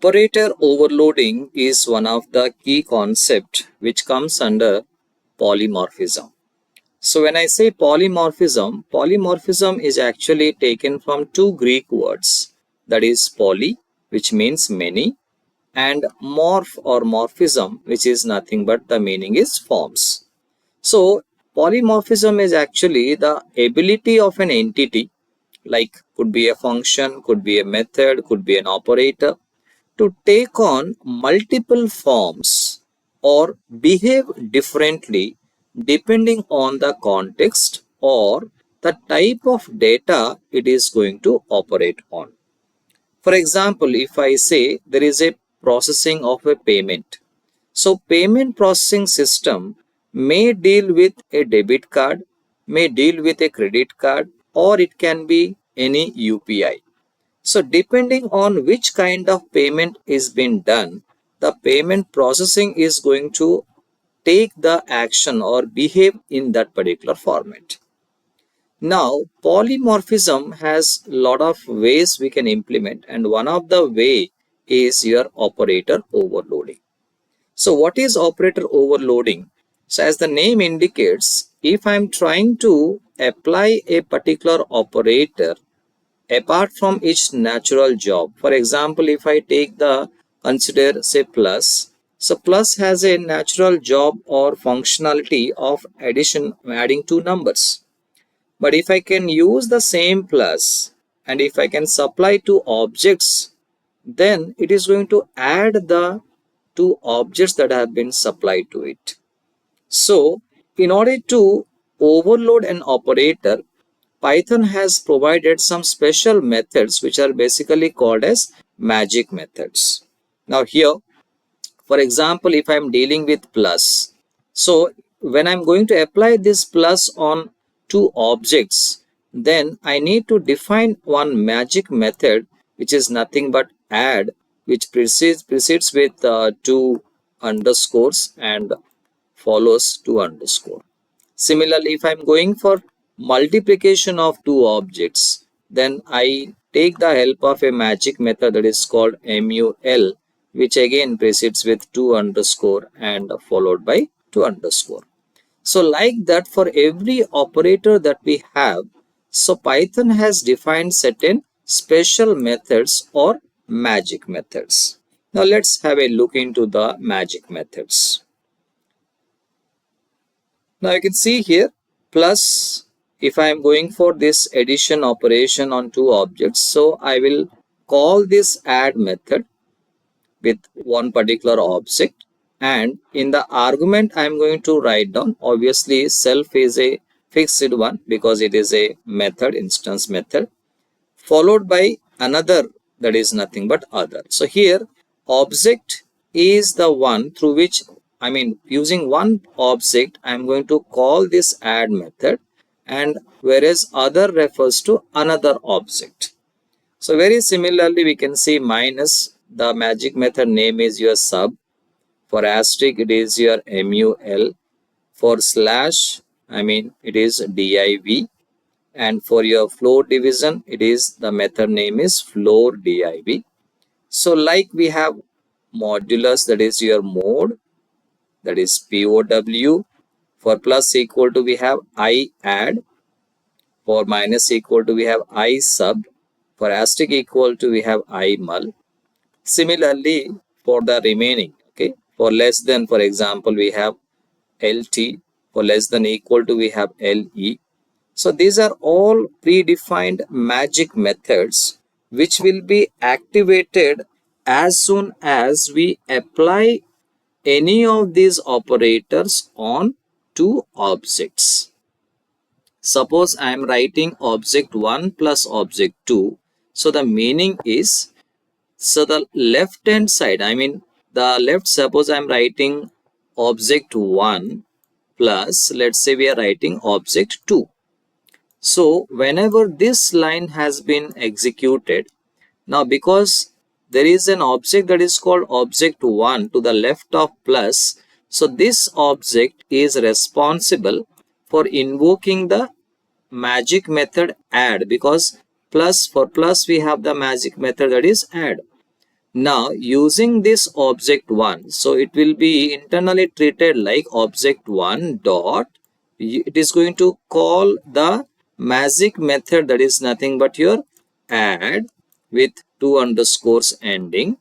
Operator overloading is one of the key concepts which comes under polymorphism. So when I say polymorphism, polymorphism is actually taken from two Greek words, that is poly, which means many, and morph or morphism, which is nothing but the meaning is forms. So polymorphism is actually the ability of an entity, like could be a function, could be a method, could be an operator, to take on multiple forms or behave differently depending on the context or the type of data it is going to operate on. For example, if I say there is a processing of a payment. So payment processing system may deal with a debit card, may deal with a credit card, or it can be any UPI. So depending on which kind of payment is being done, the payment processing is going to take the action or behave in that particular format. Now, polymorphism has a lot of ways we can implement, and one of the way is your operator overloading. So what is operator overloading? So as the name indicates, if I'm trying to apply a particular operator apart from its natural job. For example, if I take the consider say plus, so plus has a natural job or functionality of adding two numbers. But if I can use the same plus and if I can supply two objects, then it is going to add the two objects that have been supplied to it. So in order to overload an operator, Python has provided some special methods which are basically called as magic methods. Now here, for example, if I am dealing with plus, so when I am going to apply this plus on two objects, then I need to define one magic method which is nothing but add, which precedes with two underscores and follows two underscore. Similarly, if I am going for multiplication of two objects, then I take the help of a magic method that is called MUL, which again precedes with two underscore and followed by two underscore. So like that, for every operator that we have, so Python has defined certain special methods or magic methods. Now let's have a look into the magic methods. Now you can see here plus, if I am going for this addition operation on two objects, so I will call this add method with one particular object, and in the argument I am going to write down, obviously self is a fixed one because it is a method, instance method, followed by another that is nothing but other. So here object is the one through which, using one object I am going to call this add method, and whereas other refers to another object. So very similarly we can see minus, the magic method name is your sub, for asterisk it is your MUL, for slash it is div, and for your floor division it is the method name is floor div. So like we have modulus, that is your mode, that is POW. For plus equal to we have I add, for minus equal to we have I sub, for asterisk equal to we have I mul. Similarly for the remaining, okay, for less than, for example, we have LT, for less than equal to we have LE. So these are all predefined magic methods which will be activated as soon as we apply any of these operators on two objects. Suppose I am writing object 1 plus object 2. So the meaning is, so the left hand side, the left, suppose I am writing object 1 plus, let's say we are writing object 2. So whenever this line has been executed, now because there is an object that is called object 1 to the left of plus, so this object is responsible for invoking the magic method add, because plus, for plus we have the magic method that is add. Now using this object 1, so it will be internally treated like object 1 dot, it is going to call the magic method, that is nothing but your add with two underscores ending.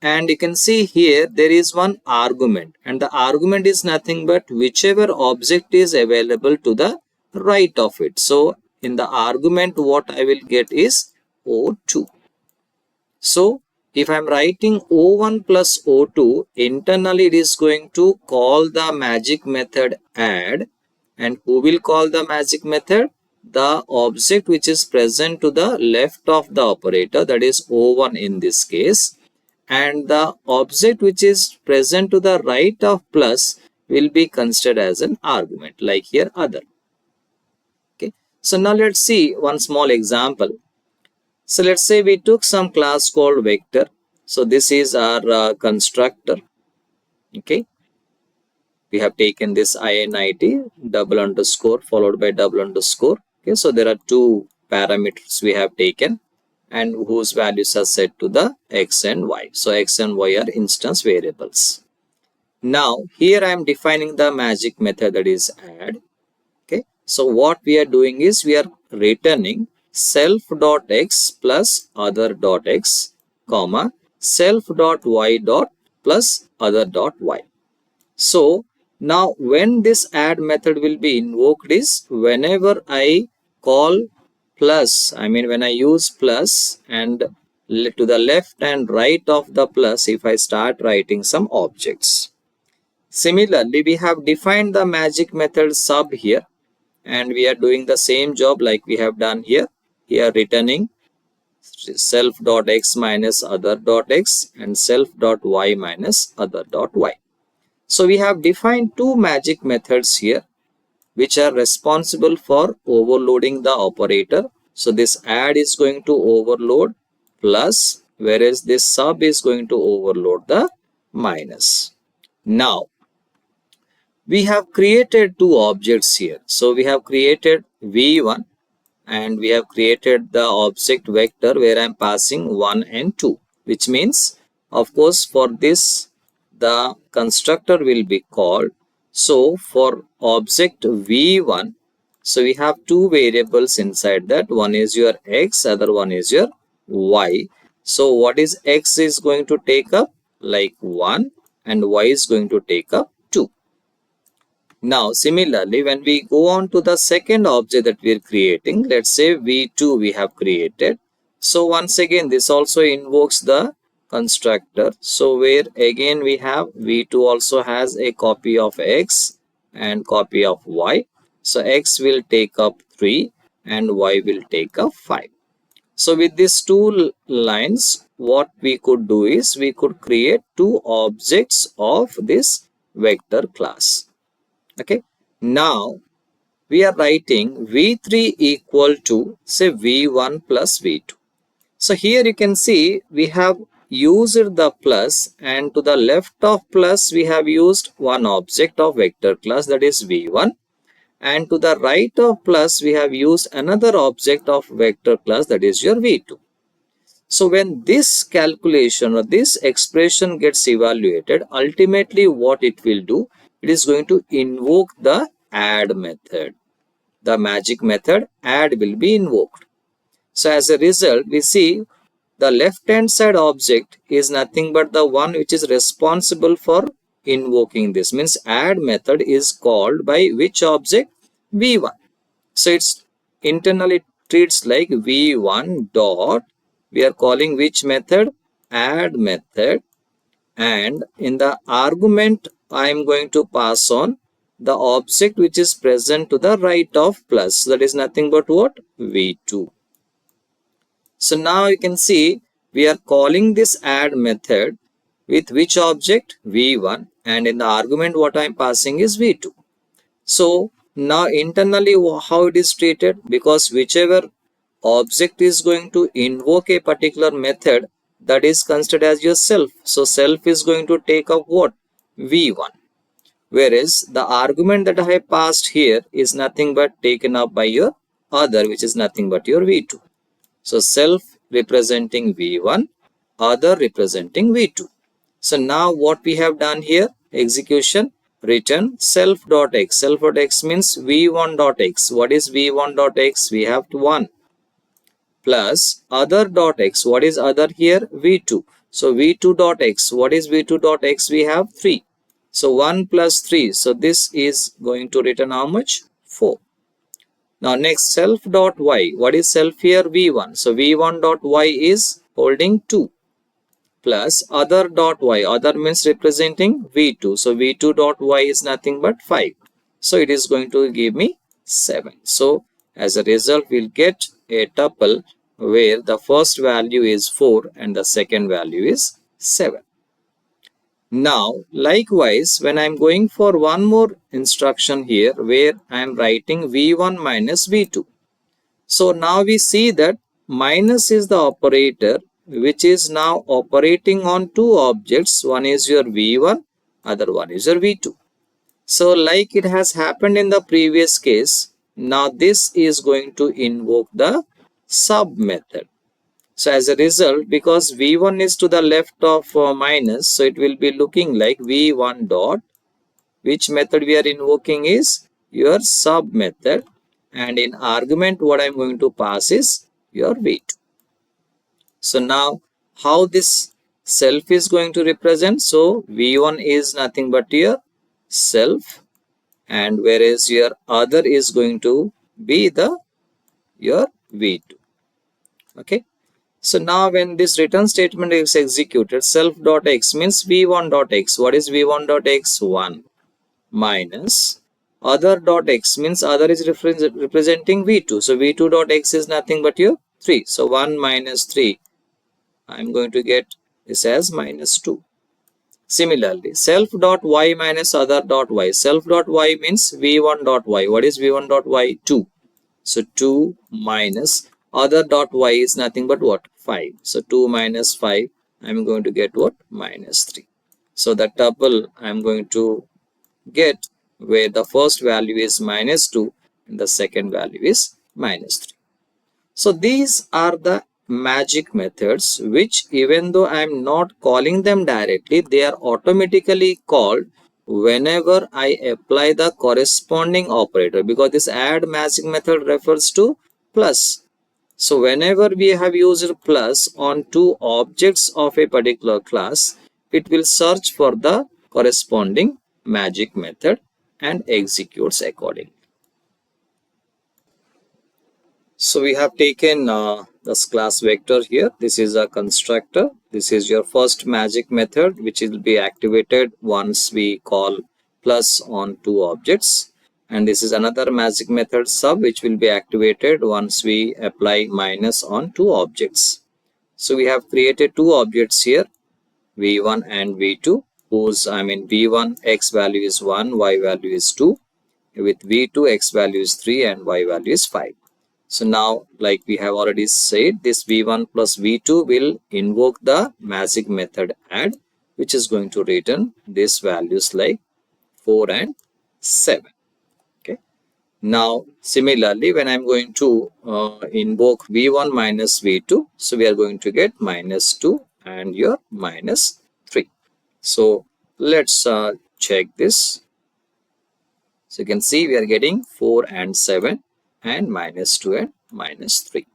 And you can see here there is one argument, and the argument is nothing but whichever object is available to the right of it. So in the argument what I will get is O2. So if I'm writing O1 plus O2, internally it is going to call the magic method add. And who will call the magic method? The object which is present to the left of the operator, that is O1 in this case. And the object which is present to the right of plus will be considered as an argument, like here other. Okay. So now let's see one small example. So let's say we took some class called vector. So this is our constructor. Okay. We have taken this init double underscore followed by double underscore. Okay. So there are two parameters we have taken and whose values are set to the x and y. So x and y are instance variables. Now here I am defining the magic method, that is add. Okay. So what we are doing is we are returning self.x plus other.x, comma self.y dot plus other.y. So now when this add method will be invoked is whenever I call plus, I mean when I use plus and to the left and right of the plus, if I start writing some objects. Similarly, we have defined the magic method sub here, and we are doing the same job like we have done here. Here returning self.x minus other.x and self.y minus other.y. So we have defined two magic methods here which are responsible for overloading the operator. So this add is going to overload plus, whereas this sub is going to overload the minus. Now we have created two objects here. So we have created v1 and we have created the object vector where I am passing 1 and 2, which means of course for this the constructor will be called. So for object v1, so we have two variables inside that. One is your x, other one is your y. So what is x is going to take up? Like 1, and y is going to take up 2. Now similarly, when we go on to the second object that we are creating, let's say v2 we have created. So once again this also invokes the constructor. So where again we have v2 also has a copy of x and copy of y. So x will take up 3 and y will take up 5. So with these two lines, what we could do is we could create two objects of this vector class. Okay. Now we are writing v3 equal to say v1 plus v2. So here you can see we have used the plus, and to the left of plus we have used one object of vector class, that is v1, and to the right of plus we have used another object of vector class, that is your v2. So when this calculation or this expression gets evaluated, ultimately what it will do, it is going to invoke the add method. The magic method add will be invoked. So as a result, we see the left hand side object is nothing but the one which is responsible for invoking this. Means add method is called by which object? v1. So it's internally treats like v1 dot, we are calling which method? Add method, and in the argument I am going to pass on the object which is present to the right of plus, that is nothing but what? v2. So now you can see we are calling this add method with which object? v1, and in the argument what I am passing is v2. So now internally how it is treated, because whichever object is going to invoke a particular method, that is considered as your self. So self is going to take up what? v1. Whereas the argument that I have passed here is nothing but taken up by your other, which is nothing but your v2. So self representing v1 other representing v2. So now what we have done here, execution, return self.x. Self.x means v1.x. What is v1.x? We have 1 plus other.x. What is other here? v2. So v2.x. What is v2.x? We have 3. So 1 plus 3. So this is going to return how much? 4. Now next self.y. What is self here? v1. So v1.y is holding 2 plus other.y. Other means representing v2. So v2.y is nothing but 5. So it is going to give me 7. So as a result, we'll get a tuple where the first value is 4 and the second value is 7. Now, likewise, when I'm going for one more instruction here where I'm writing v1 minus v2. So now we see that minus is the operator which is now operating on two objects. One is your v1, other one is your v2. So like it has happened in the previous case, now this is going to invoke the sub method. So as a result, because v1 is to the left of minus, so it will be looking like v1 dot, which method we are invoking is your sub method, and in argument what I am going to pass is your v2. So now how this self is going to represent? So v1 is nothing but your self, and whereas your other is going to be the your v2. Okay. So now when this return statement is executed, self.x means v1.x. What is v1.x? 1 minus other.x means other is representing v2. So v2.x is nothing but your 3. So 1 minus 3, I am going to get this as minus 2. Similarly, self.y minus other.y. Self.y means v1.y. What is v1.y? 2. So 2 minus other.y is nothing but what? 5. So 2 minus 5, I am going to get what? Minus 3. So the tuple I am going to get where the first value is minus 2 and the second value is minus 3. So these are the magic methods which, even though I am not calling them directly, they are automatically called whenever I apply the corresponding operator, because this add magic method refers to plus. So whenever we have used plus on two objects of a particular class, it will search for the corresponding magic method and executes accordingly. So we have taken this class vector here. This is a constructor. This is your first magic method which will be activated once we call plus on two objects. And this is another magic method sub which will be activated once we apply minus on two objects. So we have created two objects here, v1 and v2, whose v1 x value is 1, y value is 2. With v2 x value is 3 and y value is 5. So now, like we have already said, this v1 plus v2 will invoke the magic method add, which is going to return these values like 4 and 7. Okay. Now, similarly, when I'm going to invoke v1 minus v2, so we are going to get minus 2 and your minus 3. So let's check this. So you can see we are getting 4 and 7 and minus 2 and minus 3.